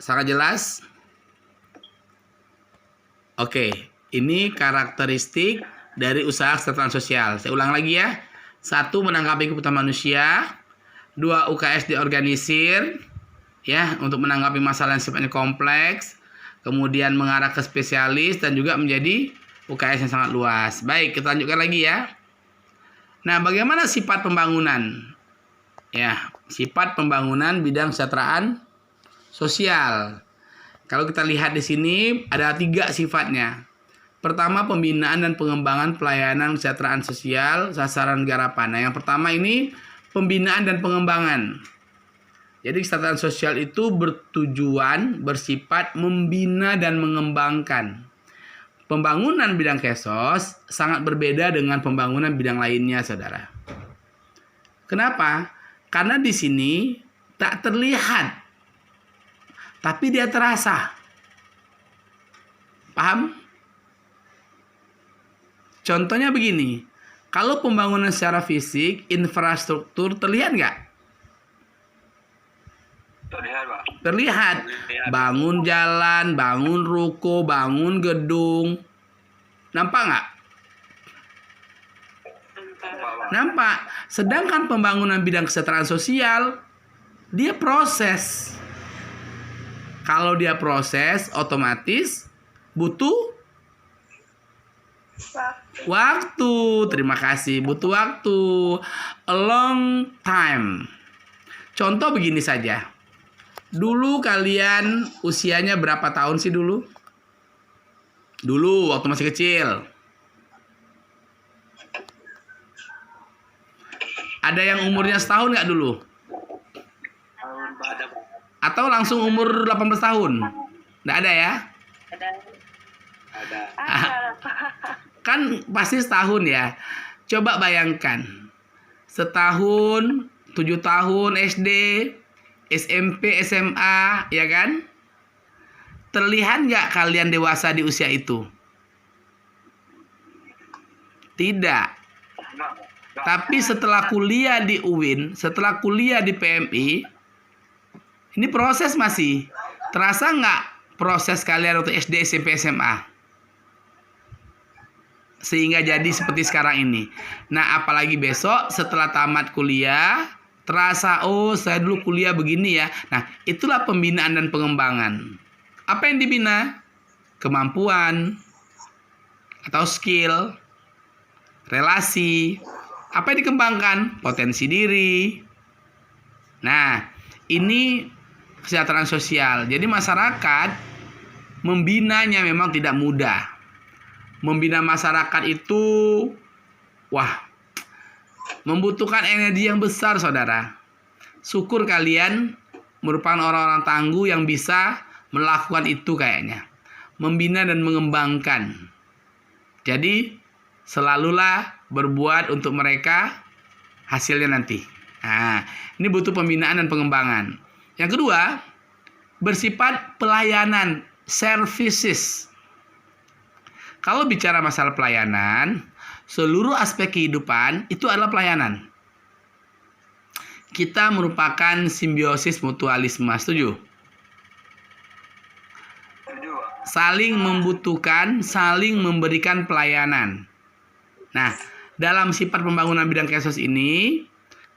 Sangat jelas? Oke, ini karakteristik dari usaha kesejahteraan sosial. Saya ulang lagi ya. 1. Menanggapi kebutuhan manusia. 2. UKS diorganisir ya untuk menanggapi masalah yang sifatnya kompleks. Kemudian mengarah ke spesialis dan juga menjadi UKS yang sangat luas. Baik, kita lanjutkan lagi ya. Nah, bagaimana sifat pembangunan? Ya, sifat pembangunan bidang kesejahteraan sosial. Kalau kita lihat di sini ada 3 sifatnya. Pertama, pembinaan dan pengembangan pelayanan kesejahteraan sosial sasaran garapan. Nah, yang pertama ini pembinaan dan pengembangan. Jadi kesejahteraan sosial itu bertujuan, bersifat membina dan mengembangkan. Pembangunan bidang kesos sangat berbeda dengan pembangunan bidang lainnya, saudara. Kenapa? Karena di sini tak terlihat, tapi dia terasa. Paham? Contohnya begini, kalau pembangunan secara fisik, infrastruktur terlihat nggak? Terlihat, Pak. Terlihat. Bangun jalan, bangun ruko, bangun gedung. Nampak nggak? Nampak. Sedangkan pembangunan bidang kesejahteraan sosial, dia proses. Kalau dia proses, otomatis butuh waktu. Terima kasih. Butuh waktu. A long time. Contoh begini saja. Dulu kalian usianya berapa tahun sih dulu? Dulu waktu masih kecil. Ada yang umurnya setahun nggak dulu? Atau langsung umur 18 tahun? Nggak ada ya? Ada. Kan pasti setahun ya. Coba bayangkan. Setahun, 7 tahun SD, SMP, SMA, ya kan? Terlihat nggak kalian dewasa di usia itu? Tidak. Tapi setelah kuliah di UIN, setelah kuliah di PMI, ini proses masih. Terasa nggak proses kalian untuk SD, SMP, SMA? Sehingga jadi seperti sekarang ini. Nah, apalagi besok setelah tamat kuliah, terasa, oh saya dulu kuliah begini ya. Nah, itulah pembinaan dan pengembangan. Apa yang dibina? Kemampuan atau skill, relasi. Apa yang dikembangkan? Potensi diri. Nah, ini kesejahteraan sosial. Jadi masyarakat membinanya memang tidak mudah. Membina masyarakat itu, membutuhkan energi yang besar, saudara. Syukur kalian merupakan orang-orang tangguh yang bisa melakukan itu kayaknya. Membina dan mengembangkan. Jadi, selalulah berbuat untuk mereka, hasilnya nanti. Nah, ini butuh pembinaan dan pengembangan. Yang kedua, bersifat pelayanan, services. Kalau bicara masalah pelayanan, seluruh aspek kehidupan itu adalah pelayanan. Kita merupakan simbiosis mutualisme, setuju? Saling membutuhkan, saling memberikan pelayanan. Nah, dalam sifat pembangunan bidang kesos ini,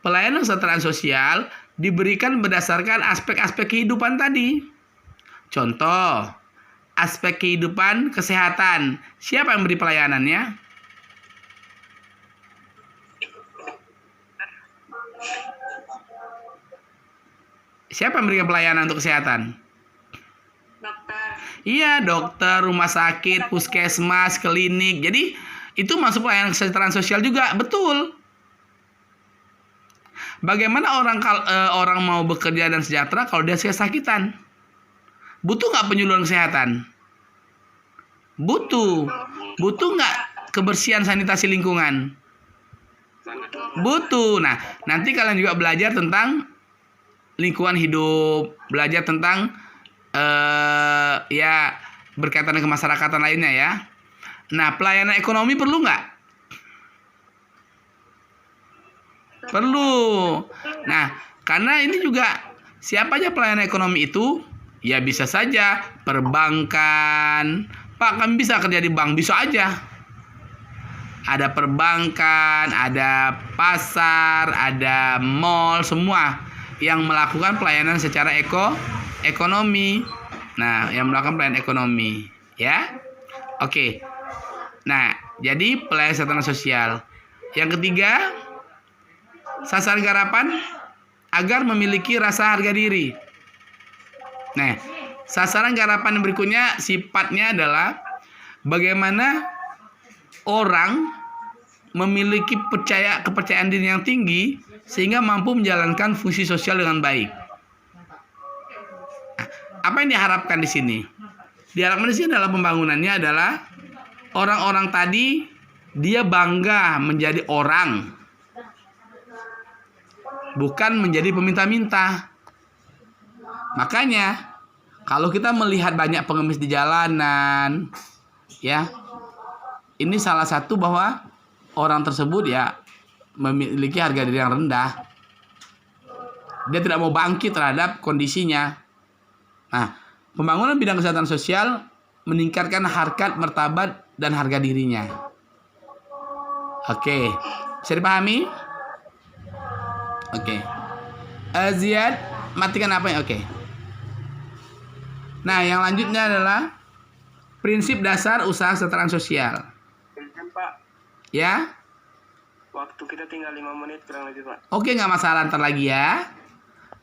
pelayanan kesejahteraan sosial diberikan berdasarkan aspek-aspek kehidupan tadi. Contoh, aspek kehidupan kesehatan. Siapa yang beri pelayanannya? Siapa yang memberikan pelayanan untuk kesehatan? Dokter. Iya, dokter, rumah sakit, puskesmas, klinik. Jadi, itu masuk pelayanan kesejahteraan sosial juga. Betul. Bagaimana orang mau bekerja dan sejahtera kalau dia kesakitan? Butuh nggak penyuluhan kesehatan? Butuh. Butuh nggak kebersihan sanitasi lingkungan? Butuh. Nah, nanti kalian juga belajar tentang lingkungan hidup, belajar tentang berkaitan dengan kemasyarakatan lainnya ya. Nah, pelayanan ekonomi perlu nggak? Perlu. Nah, karena ini juga siapa aja pelayanan ekonomi itu Ya bisa saja perbankan. Pak, kami bisa kerja di bank, bisa aja. Ada perbankan, ada pasar, ada mall, semua yang melakukan pelayanan secara ekonomi. Nah, yang melakukan pelayanan ekonomi, ya. Oke. Nah, jadi pelayanan kesehatan sosial. Yang ketiga, sasaran garapan agar memiliki rasa harga diri. Nah, sasaran garapan yang berikutnya sifatnya adalah bagaimana orang memiliki kepercayaan diri yang tinggi sehingga mampu menjalankan fungsi sosial dengan baik. Nah, apa yang diharapkan di sini? Diharapkan di sini adalah pembangunannya adalah orang-orang tadi dia bangga menjadi orang, bukan menjadi peminta-minta. Makanya kalau kita melihat banyak pengemis di jalanan, ya, ini salah satu bahwa orang tersebut ya memiliki harga diri yang rendah. Dia tidak mau bangkit terhadap kondisinya. Nah, pembangunan bidang kesehatan sosial meningkatkan harkat, martabat, dan harga dirinya. Oke, bisa dipahami? Oke. Ziyad, matikan apa ya? Oke. Nah, yang lanjutnya adalah prinsip dasar usaha kesejahteraan sosial. Izin, Pak. Ya? Waktu kita tinggal 5 menit kurang lebih, Pak. Oke, nggak masalah, ntar lagi ya.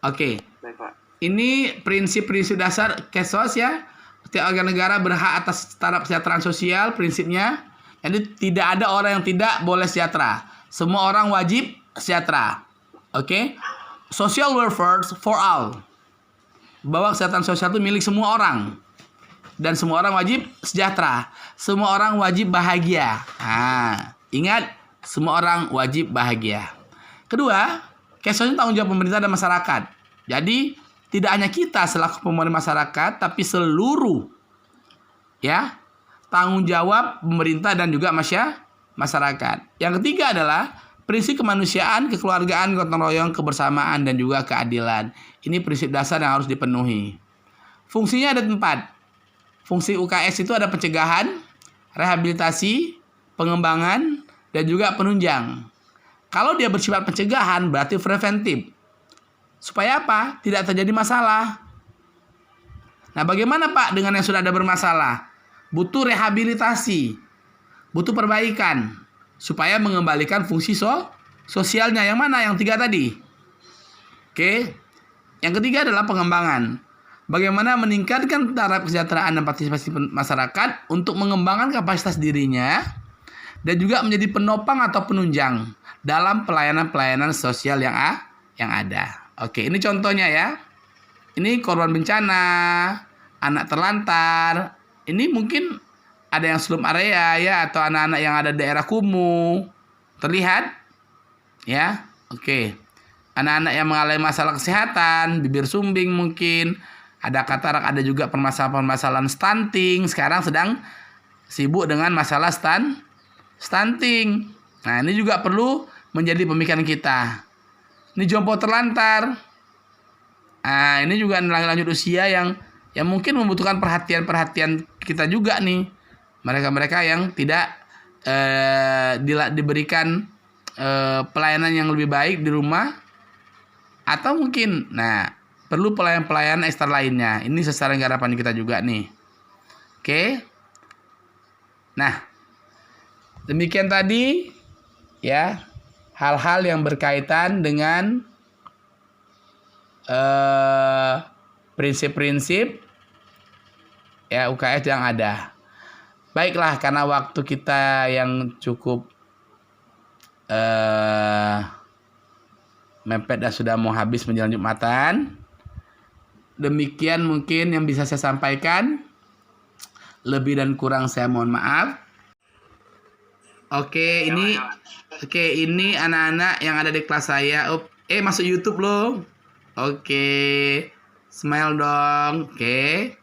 Oke. Baik, Pak. Ini prinsip-prinsip dasar KESOS ya. Setiap warga negara berhak atas taraf kesejahteraan sosial, prinsipnya. Jadi tidak ada orang yang tidak boleh sejahtera. Semua orang wajib sejahtera. Oke? Social welfare for all. Bahwa kesehatan sosial itu milik semua orang. Dan semua orang wajib sejahtera. Semua orang wajib bahagia. Nah, ingat, semua orang wajib bahagia. Kedua, KESOS itu tanggung jawab pemerintah dan masyarakat. Jadi, tidak hanya kita selaku pemerintah masyarakat, tapi seluruh ya tanggung jawab pemerintah dan juga masyarakat. Yang ketiga adalah prinsip kemanusiaan, kekeluargaan, gotong royong, kebersamaan, dan juga keadilan. Ini prinsip dasar yang harus dipenuhi. Fungsinya ada 4. Fungsi UKS itu ada pencegahan, rehabilitasi, pengembangan, dan juga penunjang. Kalau dia bersifat pencegahan berarti preventif. Supaya apa? Tidak terjadi masalah. Nah, bagaimana Pak dengan yang sudah ada bermasalah? Butuh rehabilitasi, butuh perbaikan, supaya mengembalikan fungsi sosialnya. Yang mana? Yang 3 tadi. Oke. Yang ketiga adalah pengembangan. Bagaimana meningkatkan taraf kesejahteraan dan partisipasi masyarakat untuk mengembangkan kapasitas dirinya dan juga menjadi penopang atau penunjang dalam pelayanan-pelayanan sosial yang ada. Oke, ini contohnya ya. Ini korban bencana, anak terlantar. Ini mungkin ada yang slum area ya, atau anak-anak yang ada daerah kumuh. Terlihat? Ya, oke. Anak-anak yang mengalami masalah kesehatan, bibir sumbing mungkin, ada katarak, ada juga permasalahan stunting. Sekarang sedang sibuk dengan masalah stunting. Nah, ini juga perlu menjadi pemikiran kita. Ini jompo terlantar. Nah, ini juga lanjut usia yang mungkin membutuhkan perhatian kita juga nih. Mereka-mereka yang tidak diberikan pelayanan yang lebih baik di rumah, atau mungkin perlu pelayanan ekstra lainnya. Ini sasaran garapan kita juga nih. Oke. Nah, demikian tadi ya hal-hal yang berkaitan dengan prinsip-prinsip ya UKS yang ada. Baiklah, karena waktu kita yang cukup mepet dan sudah mau habis menjelang Jumatan. Demikian mungkin yang bisa saya sampaikan. Lebih dan kurang saya mohon maaf. Oke, ini anak-anak yang ada di kelas saya. Masuk YouTube loh. Oke. Smile dong. Oke.